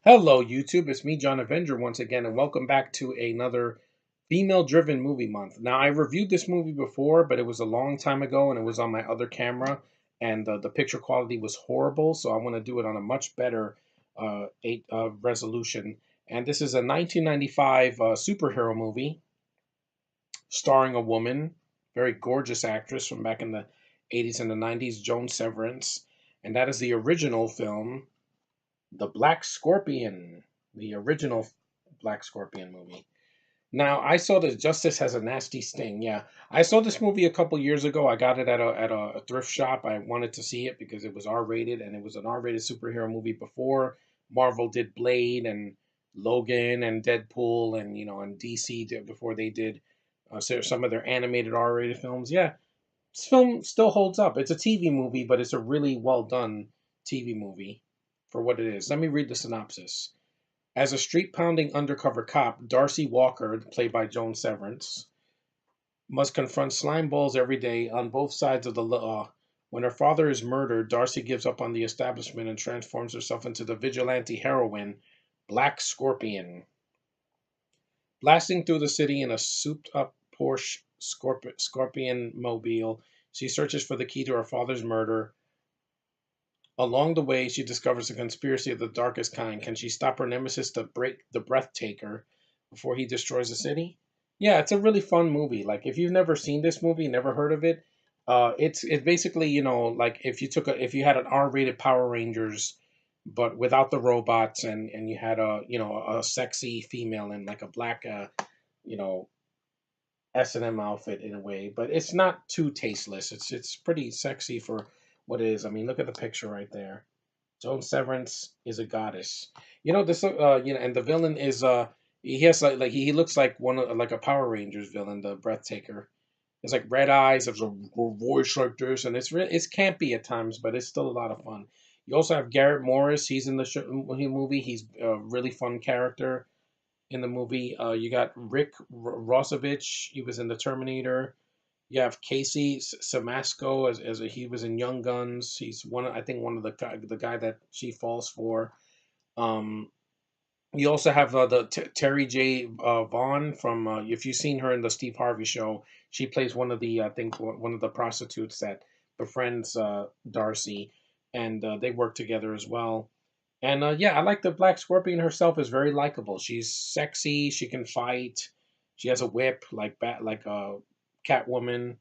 Hello, YouTube. It's me, John Avenger, once again, and welcome back to another female-driven movie month. Now, I reviewed this movie before, but it was a long time ago, and it was on my other camera, and the picture quality was horrible. So I want to do it on a much better resolution. And this is a 1995 superhero movie starring a woman, very gorgeous actress from back in the 80s and the 90s, Joan Severance, and that is the original film the Black Scorpion, the original Black Scorpion movie. Now, I saw that Justice Has a Nasty Sting. Yeah, I saw this movie a couple years ago. I got it at a thrift shop. I wanted to see it because it was R-rated, and it was an R-rated superhero movie before Marvel did Blade and Logan and Deadpool, and and DC did before they did some of their animated R-rated films. Yeah, this film still holds up. It's a TV movie, but it's a really well done TV movie for what it is. Let me read the synopsis. As a street pounding undercover cop, Darcy Walker, played by Joan Severance, must confront slime balls every day on both sides of the law. When her father is murdered, Darcy gives up on the establishment and transforms herself into the vigilante heroine, Black Scorpion. Blasting through the city in a souped up Porsche Scorpion mobile, she searches for the key to her father's murder. Along the way, she discovers a conspiracy of the darkest kind. Can she stop her nemesis to break the breathtaker before he destroys the city? Yeah, it's a really fun movie. Like if you've never seen this movie, never heard of it, it's basically like if you had an R-rated Power Rangers, but without the robots, and you had a sexy female in like a black you know S&M outfit in a way, but it's not too tasteless. It's pretty sexy for what it is. I mean, look at the picture right there. Joan Severance is a goddess. And the villain is he has like he looks like one of like a Power Rangers villain, the Breathtaker. It's like red eyes, there's a voice like this, and it's campy at times, but it's still a lot of fun. You also have Garrett Morris. He's in the movie. He's a really fun character in the movie. You got Rick Rossovich. He was in the Terminator. You have Casey Simasco he was in Young Guns. He's I think one of the guy that she falls for. Um, you also have Terry J. Vaughn from if you've seen her in the Steve Harvey Show, she plays one of the I think one of the prostitutes that befriends Darcy, and they work together as well. And yeah, I like the Black Scorpion herself is very likable. She's sexy. She can fight. She has a whip like a Catwoman.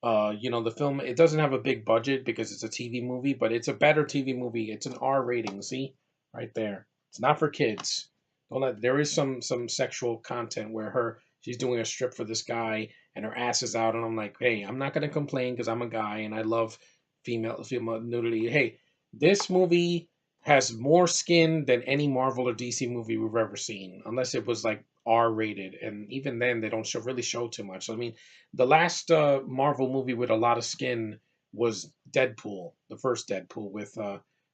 The film it doesn't have a big budget because it's a TV movie, but it's a better TV movie. It's an R rating. See, right there. It's not for kids. Don't let, there is some sexual content where she's doing a strip for this guy and her ass is out, and I'm like, hey, I'm not gonna complain because I'm a guy and I love female nudity. Hey, this movie has more skin than any Marvel or DC movie we've ever seen, unless it was like R rated, and even then they don't really show too much. I mean, the last Marvel movie with a lot of skin was Deadpool, the first Deadpool with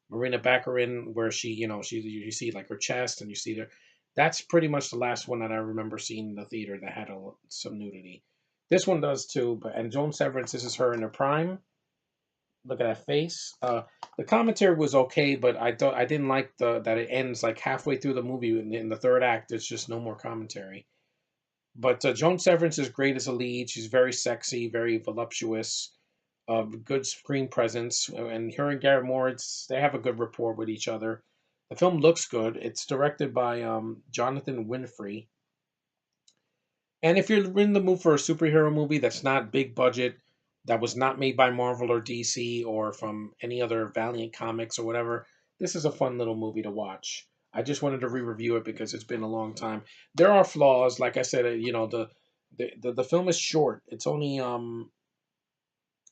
Marina Baccarin, where you see like her chest and you see the. That's pretty much the last one that I remember seeing in the theater that had some nudity. This one does too, and Joan Severance, this is her in her prime. Look at that face. The commentary was okay, but I didn't like the that it ends like halfway through the movie in the third act. There's just no more commentary. But Joan Severance is great as a lead. She's very sexy, very voluptuous, good screen presence. And her and Garrett Moritz, they have a good rapport with each other. The film looks good. It's directed by Jonathan Winfrey. And if you're in the mood for a superhero movie that's not big budget, that was not made by Marvel or DC or from any other Valiant comics or whatever, this is a fun little movie to watch. I just wanted to re-review it because it's been a long time. There are flaws, like I said. The film is short. It's only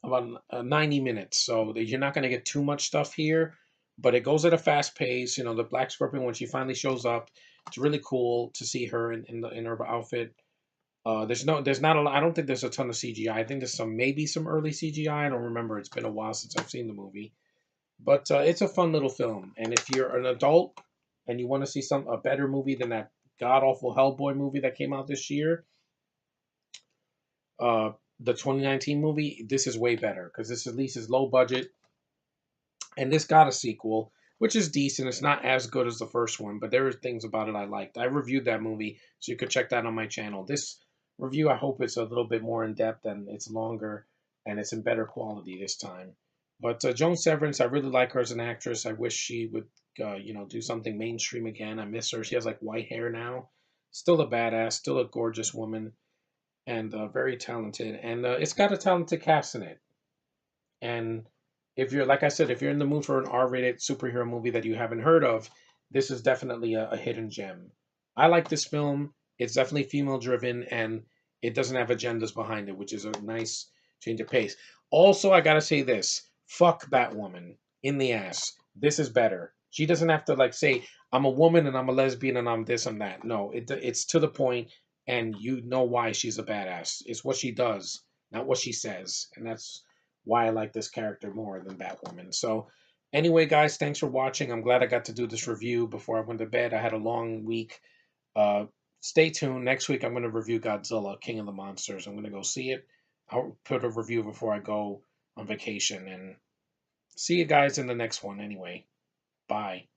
about 90 minutes, so you're not going to get too much stuff here. But it goes at a fast pace. The Black Scorpion when she finally shows up, it's really cool to see her in her outfit. There's not a lot. I don't think there's a ton of CGI. I think there's maybe some early CGI. I don't remember. It's been a while since I've seen the movie, but it's a fun little film. And if you're an adult and you want to see a better movie than that god awful Hellboy movie that came out this year, uh, the 2019 movie, this is way better because this at least is low budget, and this got a sequel. which is decent. It's not as good as the first one, but there are things about it I liked. I reviewed that movie, so you could check that on my channel. This review, I hope it's a little bit more in depth and it's longer and it's in better quality this time. But Joan Severance, I really like her as an actress. I wish she would, do something mainstream again. I miss her. She has like white hair now. Still a badass, still a gorgeous woman, and very talented. And it's got a talented cast in it. And if you're, like I said, if you're in the mood for an R-rated superhero movie that you haven't heard of, this is definitely a hidden gem. I like this film. It's definitely female driven and it doesn't have agendas behind it, which is a nice change of pace. Also, I gotta say this: fuck Batwoman in the ass. This is better. She doesn't have to like say I'm a woman and I'm a lesbian and I'm this and that. No, it's to the point, and you know why she's a badass. It's what she does, not what she says, and that's why I like this character more than Batwoman. So, anyway, guys, thanks for watching. I'm glad I got to do this review before I went to bed. I had a long week. Uh, Stay tuned. Next week, I'm going to review Godzilla, King of the Monsters. I'm going to go see it. I'll put a review before I go on vacation. And see you guys in the next one anyway. Bye.